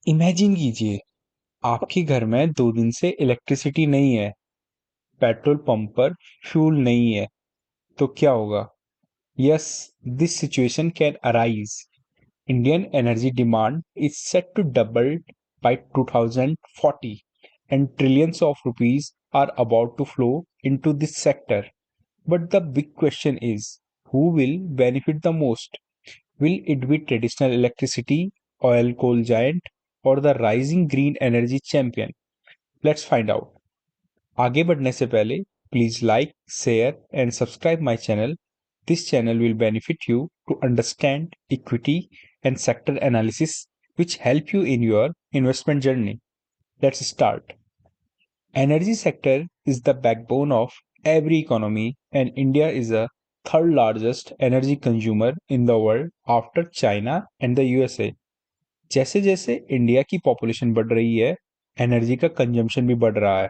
Imagine कीजिए, आपके घर में 2 दिन से इलेक्ट्रिसिटी नहीं है, पेट्रोल पंप पर फ्यूल नहीं है, तो क्या होगा? Yes, this situation can arise. Indian energy demand is set to double by 2040, and trillions of rupees are about to flow into this sector. But the big question is, who will benefit the most? Will it be traditional electricity, oil coal giant, or the rising green energy champion? Let's find out. आगे बढ़ने से पहले please like, share and subscribe my channel. This channel will benefit you to understand equity and sector analysis which help you in your investment journey. Let's start. Energy sector is the backbone of every economy, and India is the third largest energy consumer in the world after China and the USA. जैसे जैसे India की population बढ़ रही है, energy का consumption भी बढ़ रहा है.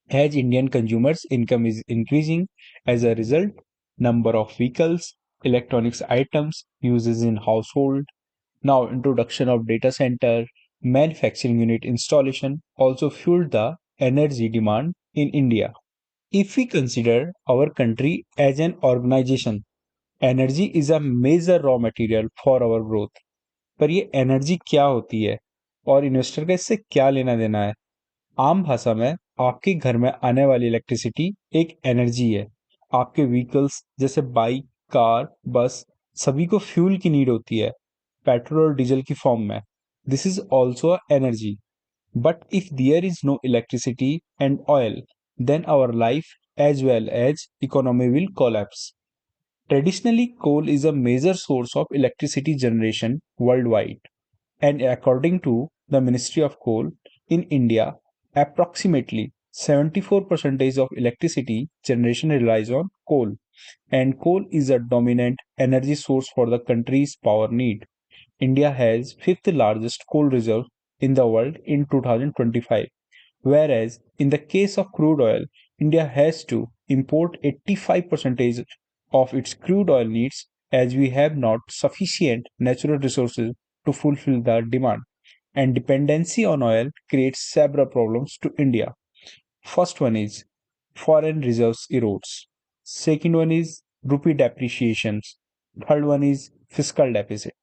As Indian consumers' income is increasing, as a result, number of vehicles, electronics items uses in household, now introduction of data center, manufacturing unit installation also fueled the energy demand in India. If we consider our country as an organization, energy is a major raw material for our growth. पर ये energy क्या होती है और investor का इससे क्या लेना देना है? आम भाषा में आपके घर में आने वाली इलेक्ट्रिसिटी एक एनर्जी है. आपके व्हीकल्स जैसे बाइक, कार, बस सभी को फ्यूल की नीड होती है, पेट्रोल और डीजल की फॉर्म में. This is also energy. But if there is no electricity and oil, then our life as well as economy will collapse. Traditionally, coal is a major source of electricity generation worldwide, and according to the Ministry of Coal, in India, approximately 74% of electricity generation relies on coal, and coal is a dominant energy source for the country's power need. India has fifth largest coal reserve in the world in 2025, whereas in the case of crude oil, India has to import 85% of its crude oil needs as we have not sufficient natural resources to fulfill the demand. And dependency on oil creates several problems to India. First one is foreign reserves erodes. Second one is rupee depreciations. Third one is fiscal deficit.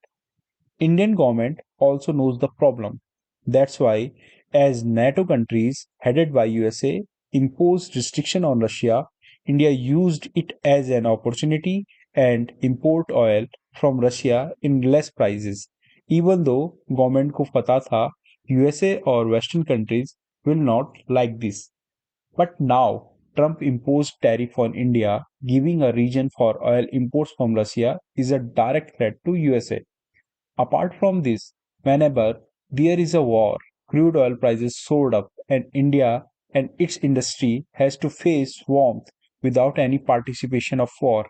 Indian government also knows the problem. That's why, as NATO countries headed by USA imposed restriction on Russia, India used it as an opportunity and import oil from Russia in less prices. Even though government को पता था USA और Western countries will not like this. But now Trump imposed tariff on India, giving a region for oil imports from Russia is a direct threat to USA. Apart from this, whenever there is a war, crude oil prices soared up, and India and its industry has to face warmth without any participation of war.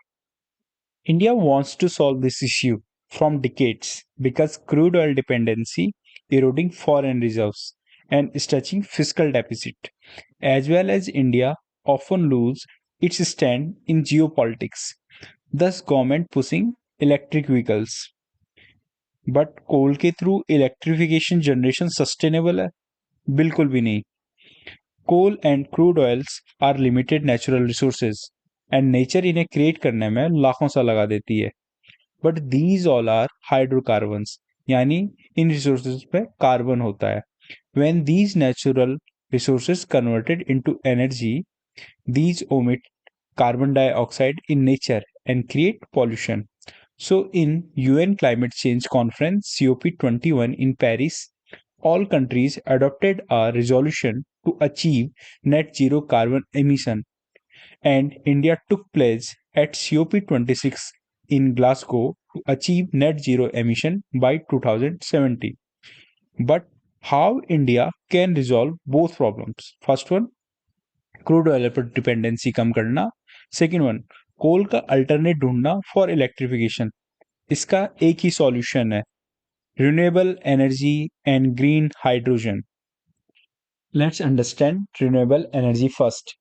India wants to solve this issue from decades because crude oil dependency eroding foreign reserves and stretching fiscal deficit, as well as India often lose its stand in geopolitics. Thus, government pushing electric vehicles. But coal के through electrification generation sustainable है? बिल्कुल भी नहीं. Coal and crude oils are limited natural resources and nature इन्हें create करने में लाखों साल लगा देती है. But these all are hydrocarbons, यानी इन रिसोर्सेज पे कार्बन होता है. When these natural resources converted into energy, these omit carbon dioxide in nature and create pollution. So, in UN Climate Change Conference COP21 in Paris, all countries adopted a resolution to achieve net zero carbon emission, and India took pledge at COP26 in Glasgow to achieve net zero emission by 2070. But how India can resolve both problems? First one, crude oil पर dependency कम करना. Second one, कोल का alternate ढूंढना for electrification. इसका एक ही solution है, renewable energy and green hydrogen. Let's understand renewable energy first.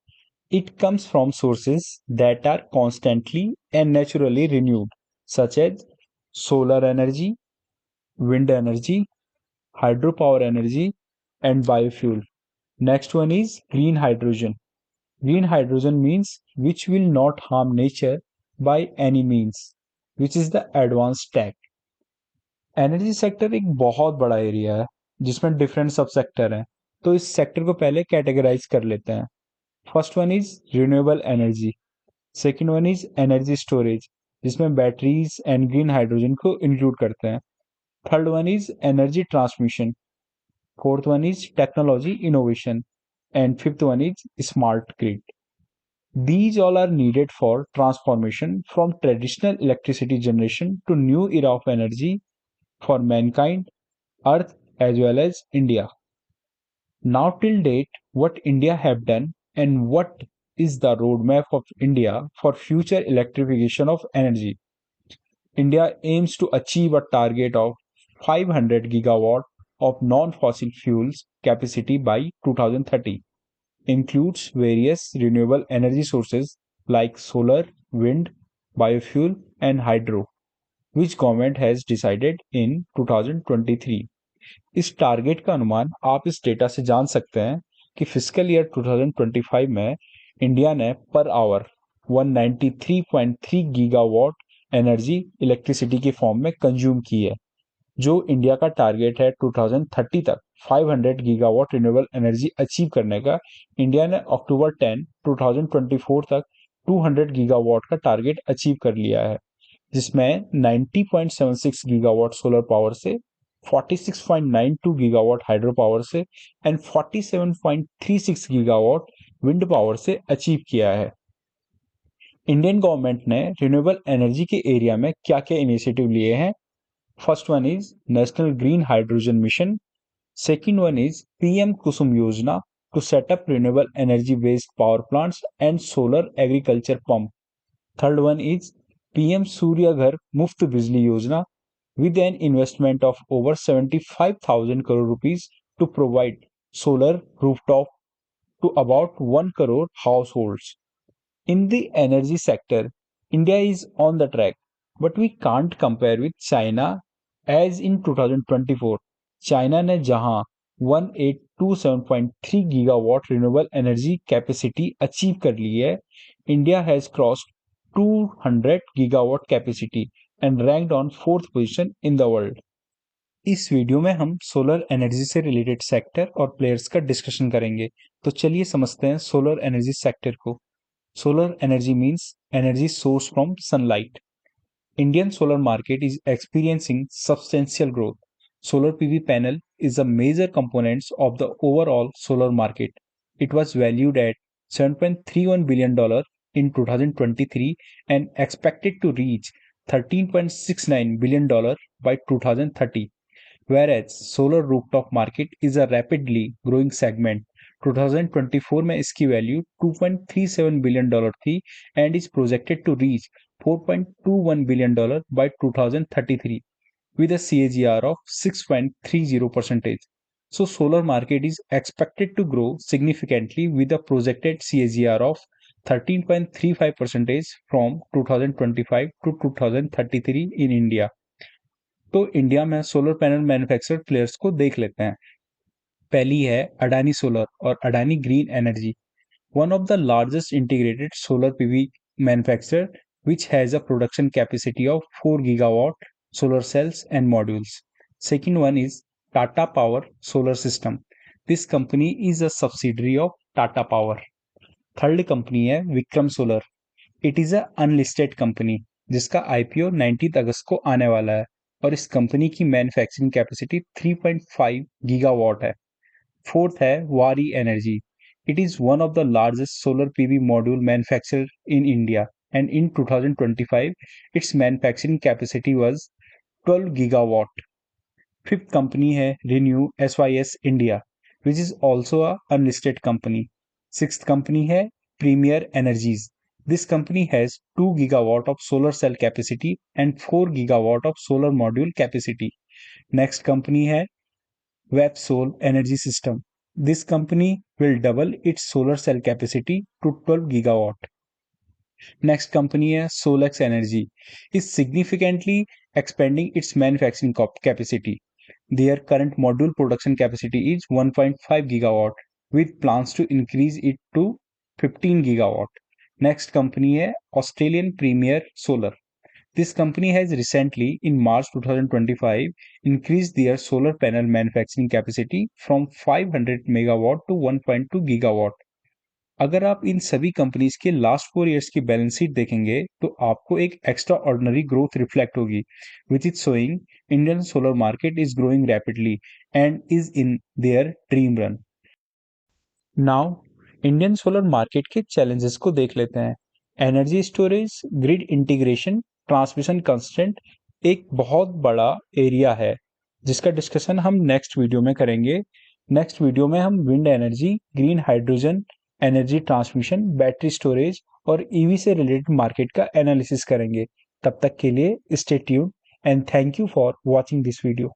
It comes from sources that are constantly and naturally renewed, such as solar energy, wind energy, hydropower energy, and biofuel. Next one is green hydrogen. Green hydrogen means which will not harm nature by any means, which is the advanced tech. Energy sector एक बहुत बड़ा area है जिसमें different सब sector हैं। तो इस sector को पहले कैटेगराइज कर लेते हैं। First one is renewable energy. Second one is energy storage जिसमें बैटरीज एंड ग्रीन हाइड्रोजन को इंक्लूड करते हैं। Third one is energy transmission. Fourth one is technology innovation and fifth one is smart grid. These all are needed for transformation from traditional electricity generation to new era of energy for mankind, Earth as well as India. Now till date, what India have done and what is the roadmap of India for future electrification of energy. India aims to achieve a target of 500 gigawatt of non-fossil fuels capacity by 2030. Includes various renewable energy sources like solar, wind, biofuel and hydro, which government has decided in 2023. इस target का अनुमान आप इस data से जान सकते हैं कि फिजिकल ईयर 2025 में इंडिया ने per hour 193.3 gigawatt energy electricity के फॉर्म में कंज्यूम की है। जो इंडिया का टारगेट है 2030 तक 500 गीगावाट रिन्यूएबल एनर्जी अचीव करने का, इंडिया ने अक्टूबर 10 2024 तक 200 गीगावाट का टारगेट अचीव कर लिया है, जिसमें 90.76 गीगावाट सोलर पावर से, 46.92 गीगावाट हाइड्रो पावर से एंड 47.36 गीगावाट विंड पावर से अचीव किया है। इंडियन गवर्नमेंट ने रिन्यूएबल एनर्जी के एरिया में क्या क्या इनिशिएटिव लिए हैं। First one is National Green Hydrogen Mission. Second one is PM Kusum Yojana to set up renewable energy based power plants and solar agriculture pump. Third one is PM Surya Ghar Muft Bijli Yojana with an investment of over 75,000 crore rupees to provide solar rooftop to about 1 crore households. In the energy sector, India is on the track, but we can't compare with China as in 2024. China ने जहां 1827.3 gigawatt renewable energy capacity achieve कर ली है, India has crossed 200 gigawatt capacity and ranked on fourth position in the world. इस video में हम solar energy से related sector और players का डिस्कशन करेंगे। तो चलिए समझते हैं सोलर एनर्जी सेक्टर को। Solar energy means energy source from sunlight. Indian solar market is experiencing substantial growth. Solar PV panel is a major component of the overall solar market. It was valued at $7.31 billion in 2023 and expected to reach $13.69 billion by 2030. Whereas solar rooftop market is a rapidly growing segment. 2024 में इसकी value $2.37 billion थी and is projected to reach $4.21 billion by 2033 with a CAGR of 6.30%. So solar market is expected to grow significantly with a projected CAGR of 13.35% from 2025 to 2033 in India. तो India में solar panel manufacturer players को देख लेते हैं। पहली है Adani solar और Adani green energy, one of the largest integrated solar PV manufacturer which has a production capacity of 4 gigawatt solar cells and modules. Second one is Tata Power Solar System. This company is a subsidiary of Tata Power. Third company है Vikram solar. It is a unlisted company जिसका IPO 19 अगस्त को आने वाला है और इस company की मैन्युफैक्चरिंग कैपेसिटी 3.5 गीगावाट है। फोर्थ है Waaree energy. It is one of the largest solar PV module manufacturer in India and in 2025 its manufacturing capacity was 12 gigawatt. Fifth company है ReNew SYS India which is also a unlisted company. Sixth company है premier energies. This company has 2 gigawatt of solar cell capacity and 4 gigawatt of solar module capacity. Next company है Websol Energy System. This company will double its solar cell capacity to 12 gigawatt. Next company है Solex Energy is significantly expanding its manufacturing capacity. Their current module production capacity is 1.5 gigawatt with plans to increase it to 15 gigawatt. Next company है Australian Premier Solar. This company has recently, in March 2025, increased their solar panel manufacturing capacity from 500 megawatt to 1.2 gigawatt. अगर आप इन सभी companies के last 4 years की balance sheet देखेंगे तो आपको एक एक्स्ट्रा ऑर्डिनरी ग्रोथ रिफ्लेक्ट होगी, which is showing Indian solar market is growing rapidly and is in their dream run. Now Indian solar market के चैलेंजेस को देख लेते हैं. Energy storage, grid integration, transmission constraint एक बहुत बड़ा एरिया है जिसका डिस्कशन हम नेक्स्ट वीडियो में करेंगे. नेक्स्ट वीडियो में हम wind energy, green hydrogen, energy transmission, battery storage और ईवी से रिलेटेड मार्केट का एनालिसिस करेंगे. तब तक के लिए stay tuned and thank you for watching this video.